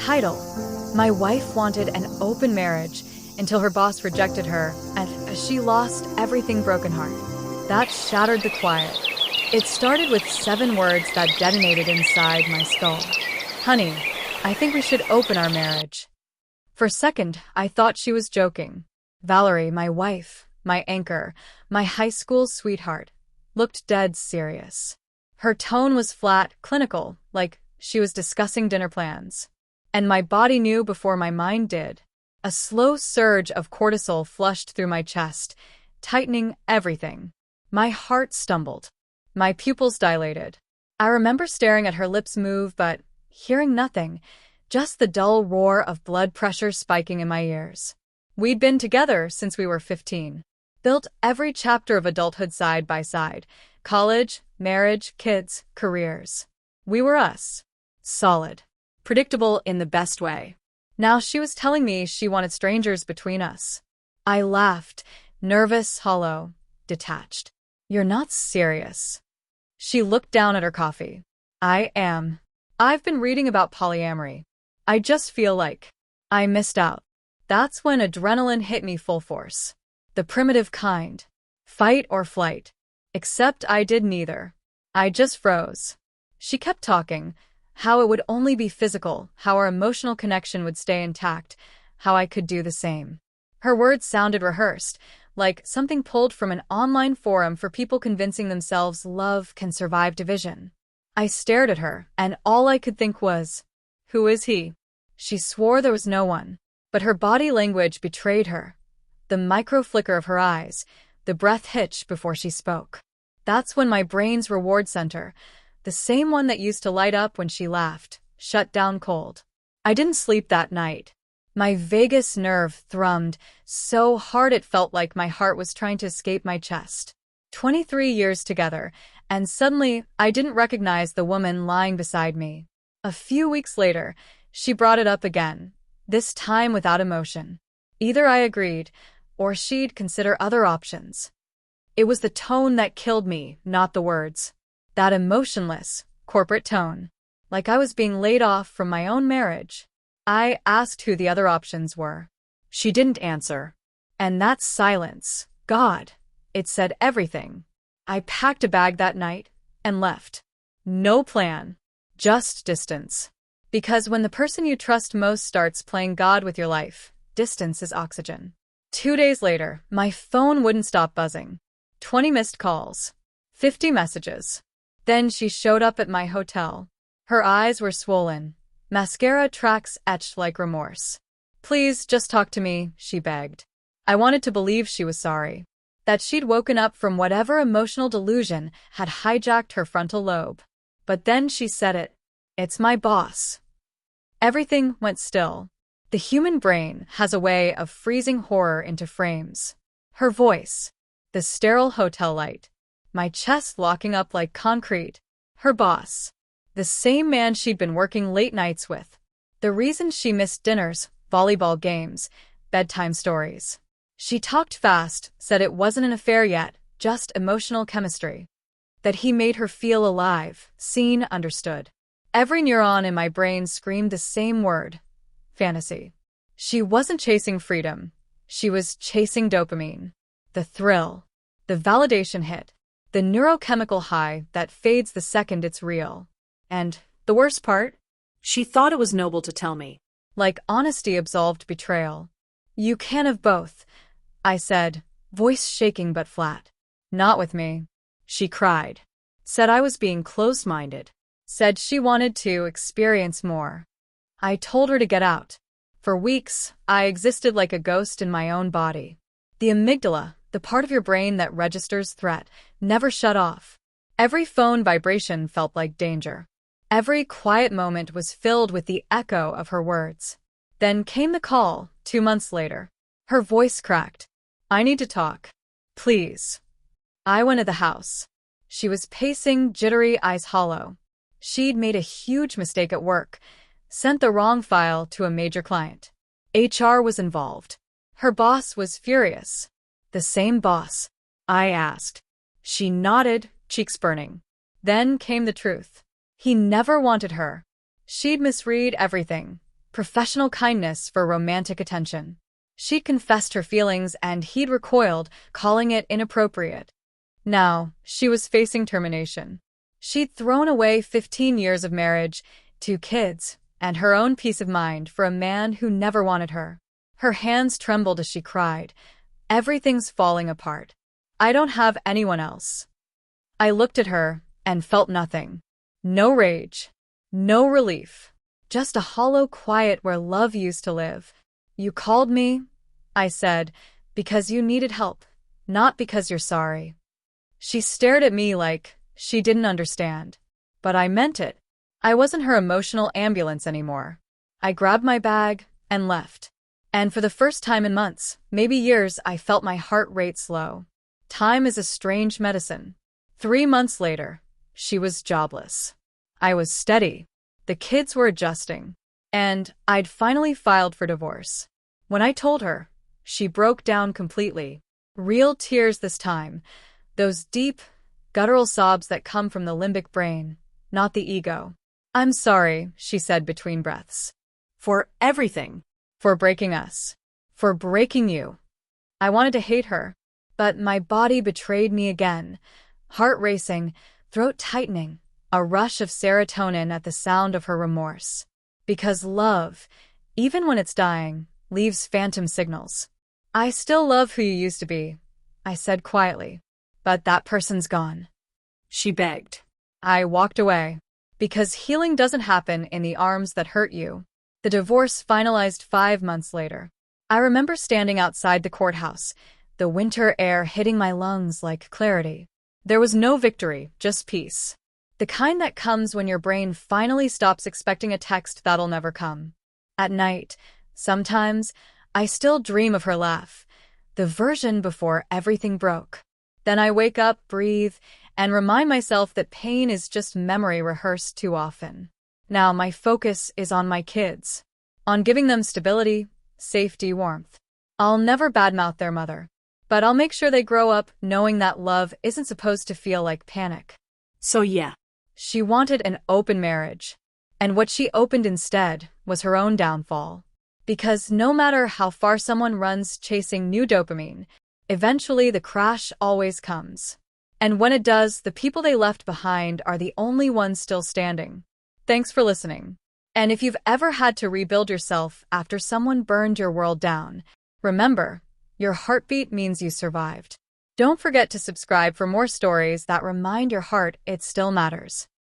Title: My wife wanted an open marriage until her boss rejected her, and she lost everything. Broken heart. That shattered the quiet. It started with 7 words that detonated inside my skull. Honey, I think we should open our marriage. For a second, I thought she was joking. Valerie, my wife, my anchor, my high school sweetheart, looked dead serious. Her tone was flat, clinical, like she was discussing dinner plans. And my body knew before my mind did. A slow surge of cortisol flushed through my chest, tightening everything. My heart stumbled. My pupils dilated. I remember staring at her lips move but hearing nothing, just the dull roar of blood pressure spiking in my ears. We'd been together since we were 15. Built every chapter of adulthood side by side. College, marriage, kids, careers. We were us. Solid. Predictable in the best way. Now she was telling me she wanted strangers between us. I laughed, nervous, hollow, detached. You're not serious. She looked down at her coffee. I am. I've been reading about polyamory. I just feel like I missed out. That's when adrenaline hit me full force. The primitive kind. Fight or flight. Except I did neither. I just froze. She kept talking. How it would only be physical, how our emotional connection would stay intact, how I could do the same. Her words sounded rehearsed, like something pulled from an online forum for people convincing themselves love can survive division. I stared at her, and all I could think was, who is he? She swore there was no one, but her body language betrayed her. The micro flicker of her eyes, the breath hitch before she spoke. That's when my brain's reward center, the same one that used to light up when she laughed, shut down cold. I didn't sleep that night. My vagus nerve thrummed so hard it felt like my heart was trying to escape my chest. 23 years together, and suddenly I didn't recognize the woman lying beside me. A few weeks later, she brought it up again, this time without emotion. Either I agreed, or she'd consider other options. It was the tone that killed me, not the words. That emotionless, corporate tone. Like I was being laid off from my own marriage. I asked who the other options were. She didn't answer. And that silence, God, it said everything. I packed a bag that night and left. No plan. Just distance. Because when the person you trust most starts playing God with your life, distance is oxygen. 2 days later, my phone wouldn't stop buzzing. 20 missed calls. 50 messages. Then she showed up at my hotel. Her eyes were swollen. Mascara tracks etched like remorse. Please, just talk to me, she begged. I wanted to believe she was sorry. That she'd woken up from whatever emotional delusion had hijacked her frontal lobe. But then she said it. It's my boss. Everything went still. The human brain has a way of freezing horror into frames. Her voice. The sterile hotel light. My chest locking up like concrete. Her boss. The same man she'd been working late nights with. The reason she missed dinners, volleyball games, bedtime stories. She talked fast, said it wasn't an affair yet, just emotional chemistry. That he made her feel alive, seen, understood. Every neuron in my brain screamed the same word. Fantasy. She wasn't chasing freedom. She was chasing dopamine. The thrill. The validation hit. The neurochemical high that fades the second it's real. And the worst part? She thought it was noble to tell me. Like honesty absolved betrayal. You can't have both, I said, voice shaking but flat. Not with me. She cried. Said I was being closed-minded. Said she wanted to experience more. I told her to get out. For weeks, I existed like a ghost in my own body. The amygdala, the part of your brain that registers threat, never shut off. Every phone vibration felt like danger. Every quiet moment was filled with the echo of her words. Then came the call, 2 months later. Her voice cracked. I need to talk. Please. I went to the house. She was pacing, jittery, eyes hollow. She'd made a huge mistake at work, sent the wrong file to a major client. HR was involved. Her boss was furious. The same boss? I asked. She nodded, cheeks burning. Then came the truth. He never wanted her. She'd misread everything. professional kindness for romantic attention. She'd confessed her feelings and he'd recoiled, calling it inappropriate. Now, she was facing termination. She'd thrown away 15 years of marriage, 2 kids, and her own peace of mind for a man who never wanted her. Her hands trembled as she cried, "Everything's falling apart. I don't have anyone else." I looked at her and felt nothing. No rage. No relief. Just a hollow quiet where love used to live. "You called me," I said, "because you needed help, not because you're sorry." She stared at me like she didn't understand. But I meant it. I wasn't her emotional ambulance anymore. I grabbed my bag and left. And for the first time in months, maybe years, I felt my heart rate slow. Time is a strange medicine. 3 months later, she was jobless. I was steady. The kids were adjusting. And I'd finally filed for divorce. When I told her, she broke down completely. Real tears this time. Those deep, guttural sobs that come from the limbic brain, not the ego. "I'm sorry," she said between breaths. "For everything. For breaking us. For breaking you." I wanted to hate her, but my body betrayed me again. Heart racing, throat tightening, a rush of serotonin at the sound of her remorse. Because love, even when it's dying, leaves phantom signals. "I still love who you used to be," I said quietly. "But that person's gone," she begged. I walked away. Because healing doesn't happen in the arms that hurt you. The divorce finalized 5 months later. I remember standing outside the courthouse, the winter air hitting my lungs like clarity. There was no victory, just peace. The kind that comes when your brain finally stops expecting a text that'll never come. At night, sometimes, I still dream of her laugh, the version before everything broke. Then I wake up, breathe, and remind myself that pain is just memory rehearsed too often. Now my focus is on my kids, on giving them stability, safety, warmth. I'll never badmouth their mother, but I'll make sure they grow up knowing that love isn't supposed to feel like panic. So yeah, she wanted an open marriage, and what she opened instead was her own downfall. Because no matter how far someone runs chasing new dopamine, eventually the crash always comes. And when it does, the people they left behind are the only ones still standing. Thanks for listening. And if you've ever had to rebuild yourself after someone burned your world down, remember, your heartbeat means you survived. Don't forget to subscribe for more stories that remind your heart it still matters.